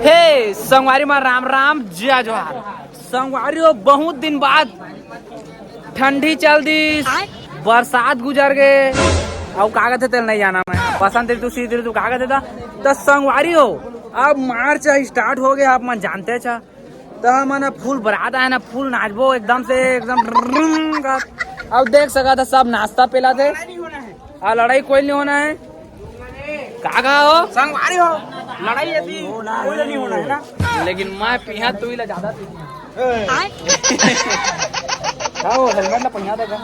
हे संगवारी में राम राम जय जोहार। संगवारी हो बहुत दिन बाद ठंडी चल दी, बरसात गुजर गए और कागज तेल नहीं जाना मैं बसंत ऋतु शीत ऋतु कागज था तो संगवारी हो अब मार्च स्टार्ट हो गया। आप मन जानते छा तो मैंने फूल बरात है ना, फूल नाचबो एकदम से एकदम। अब देख सका था सब नाश्ता पिला थे और लड़ाई कोई नहीं होना है। कागा हो संगवारी हो लड़ाई ऐसी कोई नहीं होना है ना, लेकिन मैं पिया तू ही ज्यादा हेलमेट ना पहिया देगा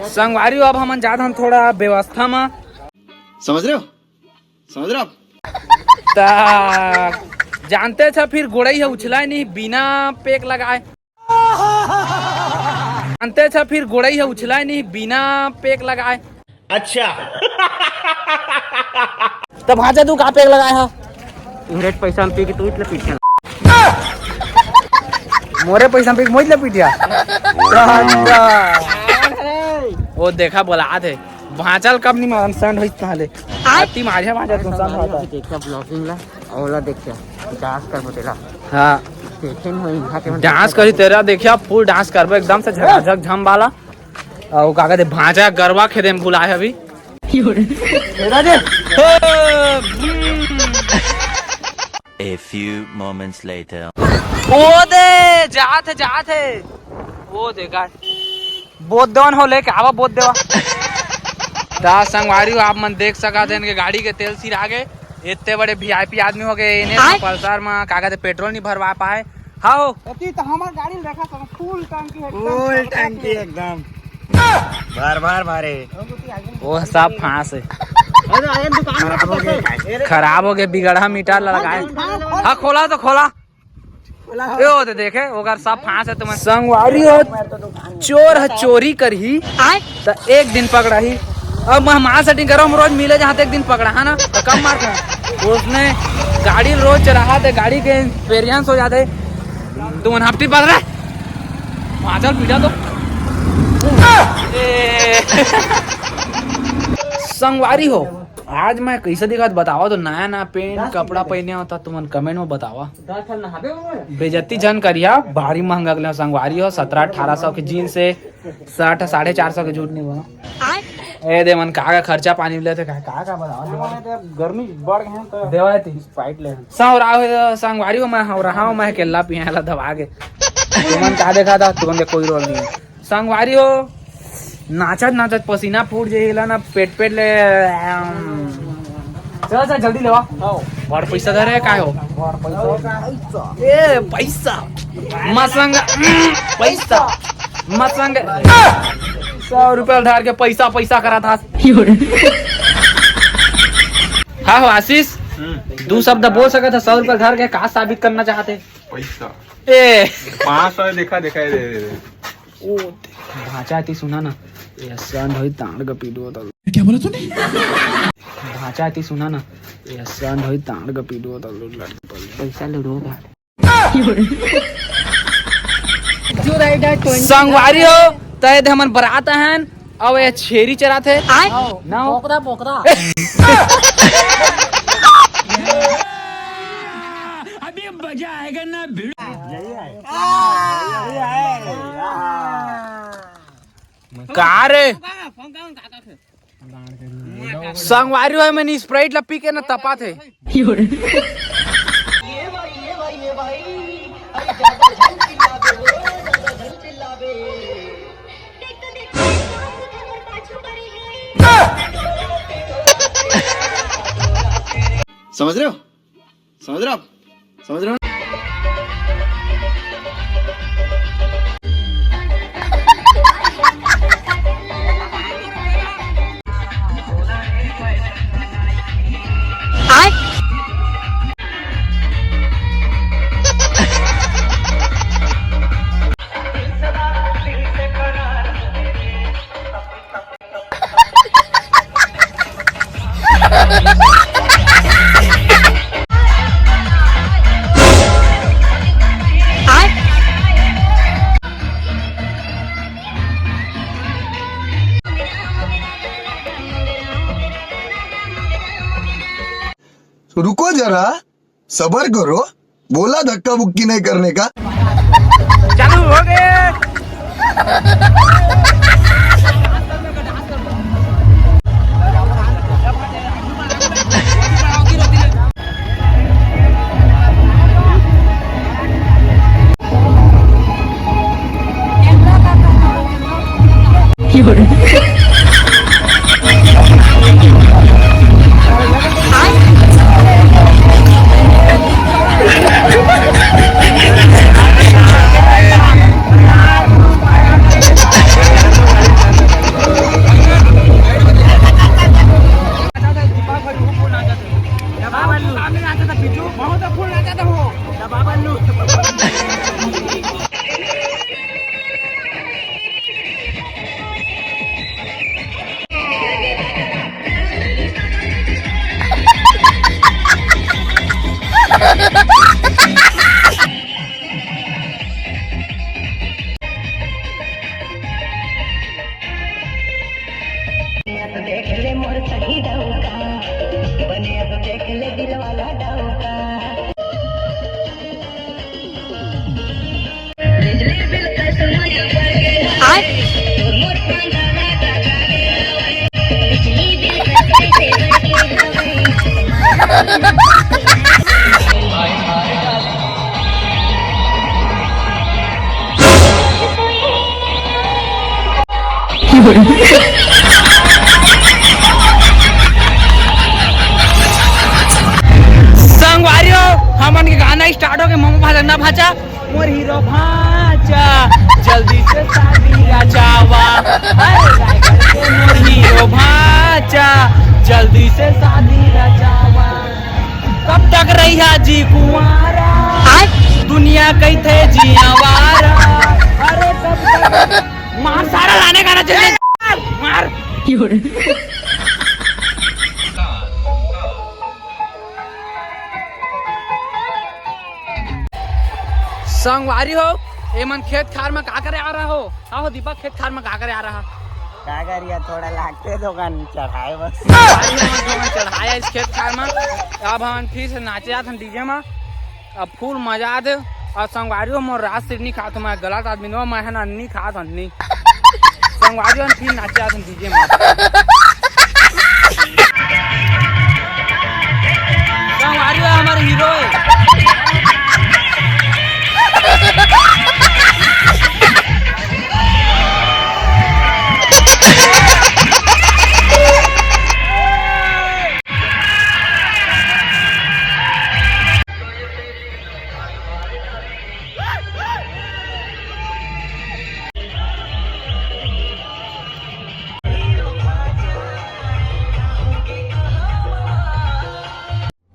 संगवारी हो। अब हम जाते हम थोड़ा व्यवस्था में समझ रहे हो जानते थे फिर गोड़ई है उछला नहीं बिना पेक लगाए। जानते थे फिर गोड़ई है उछला नहीं बिना पेक लगाए। अच्छा तब भाजा तू कहाँ पेक लगाए हो? इंग्रेज पैसा पी के तू इतने पीटिया मोरे पैसा पी के मुझ ले पीटिया। वो देखा बोला थे भाचल कब नहीं मारन संड होई ताले आती मारे भाजा तू संड होता देखा ब्लॉगिंग ला औला देखा डांस कर बोतेला। हां टेंशन होई यहां के डांस करी तेरा देखिया फुल डांस करबो एकदम से झकझक झम वाला और का कहते भाजा गरबा खेदे में बुलाए अभी तेरा दे। A few moments later. ओ दे जाते वो देखा बोध देवन हो लेके आवा बोध देवा ता संगवारी हो। आप मन देख सका थे इनके गाड़ी के तेल सिर आ गए। इतने बड़े वीआईपी आदमी हो गए इन्हें पल्सर में कागज पेट्रोल नहीं भरवा पाए। हाँ हो तो हमार गाड़ी में रखा फुल टंकी एकदम बार भरे वो सब फांस है खराब हो गए बिगड़ा मीटर लगाए। हाँ खोला तो खोला यो तो देखे अगर सब फांस है। तुम्हें संगवारी हो चोर है चोरी करही तो एक दिन पकड़ा ही। अब मैं सेटिंग करो हम रोज मिले जहाँ एक दिन पकड़ा है ना तो कम मार उसने गाड़ी रोज चला थे गाड़ी के एक्सपीरियंस हो जाते तुम हफ्ती पकड़ रहे माचल पीटा तो संगवारी हो। आज मैं कैसे दिखा बतावा तो नया नया पेंट कपड़ा पहने होता तुम कमेंट में बतावा। बेजती जन करिया भारी महंगा अगले संगवारी हो 1700-1800 की जीन्स से 450 के झूठ नहीं बना ए दे मन का खर्चा पानी ले थे का बतावा गर्मी बढ़ गए तो देवा थी स्प्राइट ले संगवारी हो। मैं हो रहा हूं मैं केला पियाला दबा के तुमन का देखा था तुमन के कोई रोल नहीं है। संगवारी हो नाचत पसीना फूट जाइला ना पेट ले चल जल्दी लेवा और पैसा दे रहे का हो ए पैसा मसंग पैसा मसंग 100 रुपया उधार के पैसा करा था। हाँ हो आशीष दो शब्द बोल सका था 100 रुपया उधार के कहा साबित करना चाहते पैसा ए 500 देखा ओ भाचा थी सुना ना ऐसा नहीं तांड का पीडो था। क्या बोला तूने? भाचा थी सुना ना ऐसा नहीं तांड का पीडो था पैसा लूटोगा संगवारी हो तय दे हमन बरात हैं अब ये छेरी चराते ना पोकरा अभी मजा आएगा ना का रे संगवारी है मैंने स्प्राइट ला पी के ना तपा थे समझ रहे हो Ha ha ha! रुको जरा, सबर करो, बोला धक्का बुक्की नहीं करने का। चालू हो गए। देख ले मोर सही डौका बने तो देख ले दिल वाला डौका बिजली बिल का सुमन पर के मोर पंगला का बिजली बिल कैसे संगवारियों हमन के गाना स्टार्ट हो गए। मम्मा भाजा भाचा मोर हीरो भाचा जल्दी से शादी रचावा। अरे रायगढ़ के मोर हीरो भाचा जल्दी से शादी रचावा। कब तक रही जी कुंवारा दुनिया कही थे जियावारा। अरे कब तक मार सारा लाने गाना चलिए मार। संगवारी हो एमन खेत खार में का करे आ रहा हो? हाँ हो दीपक, खेत खार में का करे आ रहा? क्या करिए, थोड़ा लागते दुकान चढ़ाए बस। चढ़ाया इस खेत खार में। अब हम फिर से नाचे जाते हैं डीजे में। अब फुल मजा दे। और संगवारी मोर रात से नहीं खाता, मैं गलत आदमी नो, मैं है ना नहीं खाता नहीं। संगवारी फिर नाचे जाते हैं डीजे में। संगवारी हमारे हीरो है।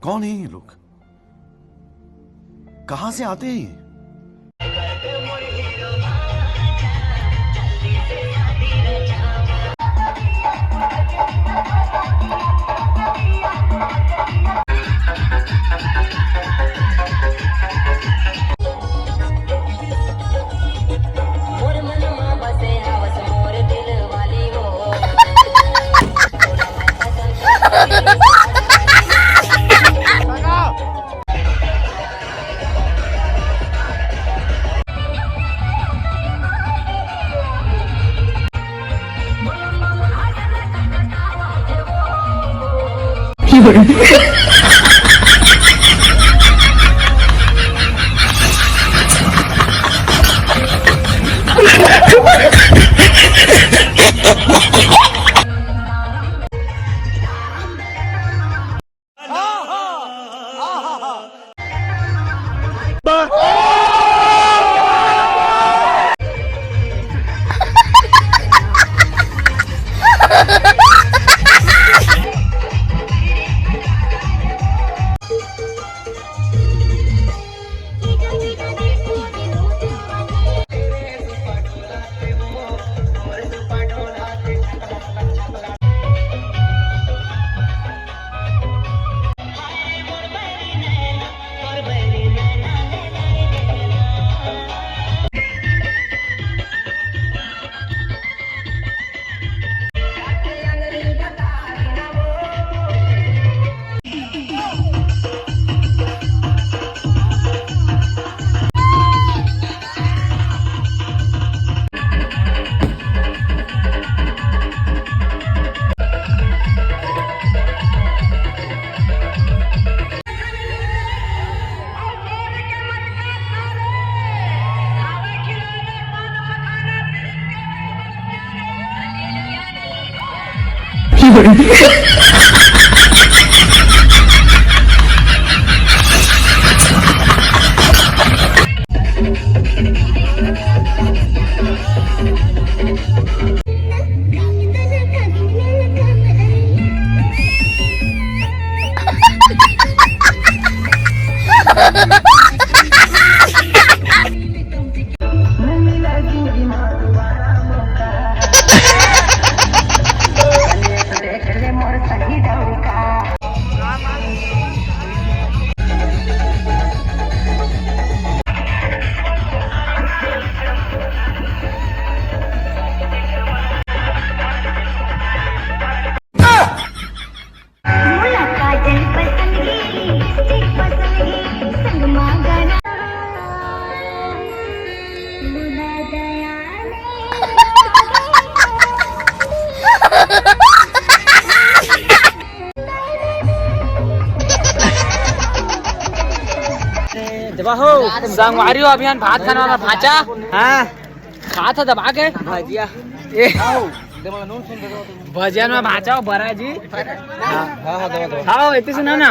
कौन है ये लोग? कहां से आते हैं ये? संगवारी अभियान भात खाने वाला भाचा हाँ खा था दबा के भजिया भजन में भाचा हो बरा जी हाँ हाँ इतनी सुना ना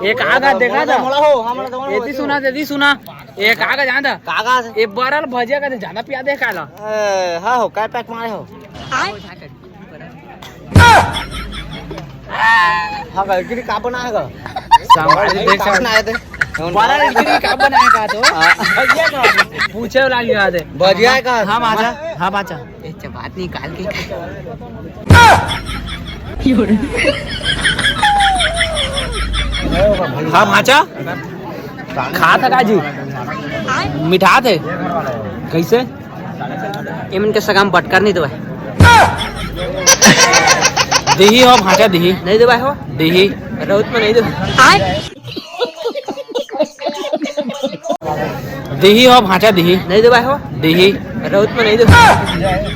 एक आगा देखा था हो इतनी सुना एक आगा जाना था कागज एक बरल भजिया का ज्यादा पिया दे खाला हाँ हो काय पैक मारे हो हाँ गलती का बनाएगा संगवारी देख का बनाए थे बरल इडली का बनाया का तो भजिया का पूछे वाला लिया दे भजिया का हाँ भाचा हाँ भाचा बात निकाल के हाँ भाचा खा था काजी मिठा थे कैसे इमन के सगाम बटकर नहीं दबाए दही हो भाचा दही नहीं दबाए हो दही रोज में नहीं दबाए दही हो भाचा दही नहीं दबाए हो दही रोज में नहीं दबाए